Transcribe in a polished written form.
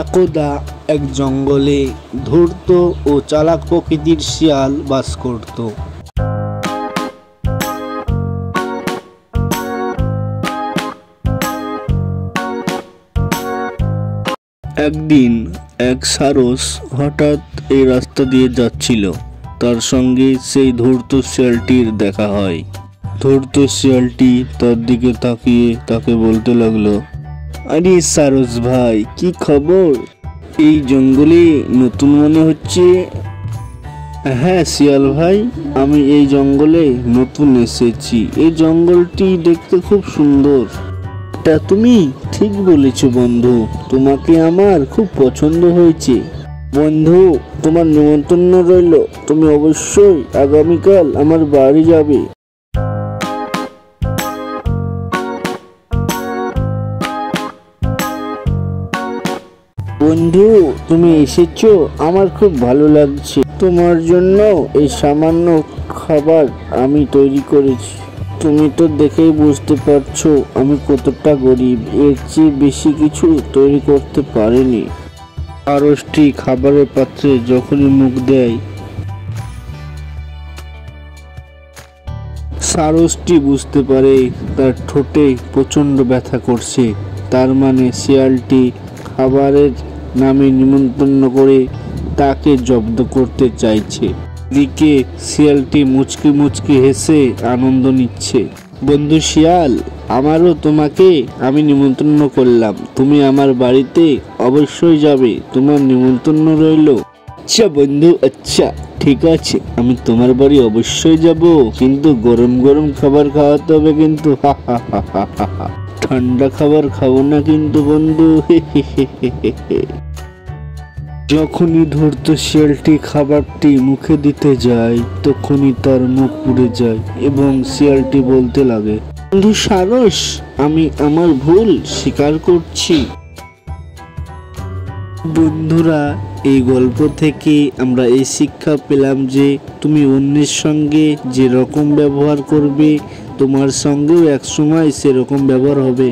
একদা এক জঙ্গলে ধূর্ত ও চালাক প্রকৃতির শিয়াল বাস করত। একদিন এক সারস হঠাৎ এই রাস্তা দিয়ে যাচ্ছিল। তার সঙ্গে সেই ধূর্ত শিয়ালটির দেখা হয়। ধূর্ত শিয়ালটি তার দিকে তাকিয়ে তাকে বলতে লাগলো, আরে সারস ভাই, কি খবর? এই জঙ্গলে নতুন মনে হচ্ছে। হ্যাঁ শিয়াল ভাই, আমি এই জঙ্গলে নতুন এসেছি। এই জঙ্গলটি দেখতে খুব সুন্দর। তা তুমি ঠিক বলেছো বন্ধু, তোমাকে আমার খুব পছন্দ হয়েছে। বন্ধু, তোমার নিমন্ত্রণ রইল, তুমি অবশ্যই আগামীকাল আমার বাড়ি যাবে। বন্ধু, তুমি এসেছো, আমার খুব ভালো লাগছে। তোমার জন্য এই সামান্য খাবার আমি তৈরি করেছি। তুমি তো দেখেই বুঝতে পারছো আমি কতটা গরিব, এর চেয়ে বেশি কিছু তৈরি করতে পারিনি। সারসটি খাবারের পাত্রে যখনই মুখ দেয়, সারসটি বুঝতে পারে তার ঠোঁটে প্রচন্ড ব্যথা করছে। তার মানে শিয়ালটি খাবারের নামে নিমন্ত্রণ করে তাকে জব্দ করতে চাইছে। এদিকে শিয়ালটি মুচকি মুচকি হেসে আনন্দ নিচ্ছে। বন্ধু শিয়াল, আমারও তোমাকে আমি নিমন্ত্রণ করলাম, তুমি আমার বাড়িতে অবশ্যই যাবে, তোমার নিমন্ত্রণ রইল। আচ্ছা বন্ধু, আচ্ছা ঠিক আছে, আমি তোমার বাড়ি অবশ্যই যাব, কিন্তু গরম গরম খাবার খাওয়াতে হবে কিন্তু। হা হা হা হা হা, ঠান্ডা খাবার খাবো না কিন্তু বন্ধু। যখনই ধূর্ত শিয়ালটি খাবারটি মুখে দিতে যায়, তখনই তার মুখ পুড়ে যায় এবং শিয়ালটি বলতে লাগে, বন্ধু সারস, আমি আমার ভুল স্বীকার করছি। বন্ধুরা, এই গল্প থেকে আমরা এই শিক্ষা পেলাম যে তুমি অন্যের সঙ্গে যে রকম ব্যবহার করবে, তোমার সঙ্গেও একসময় সেরকম ব্যবহার হবে।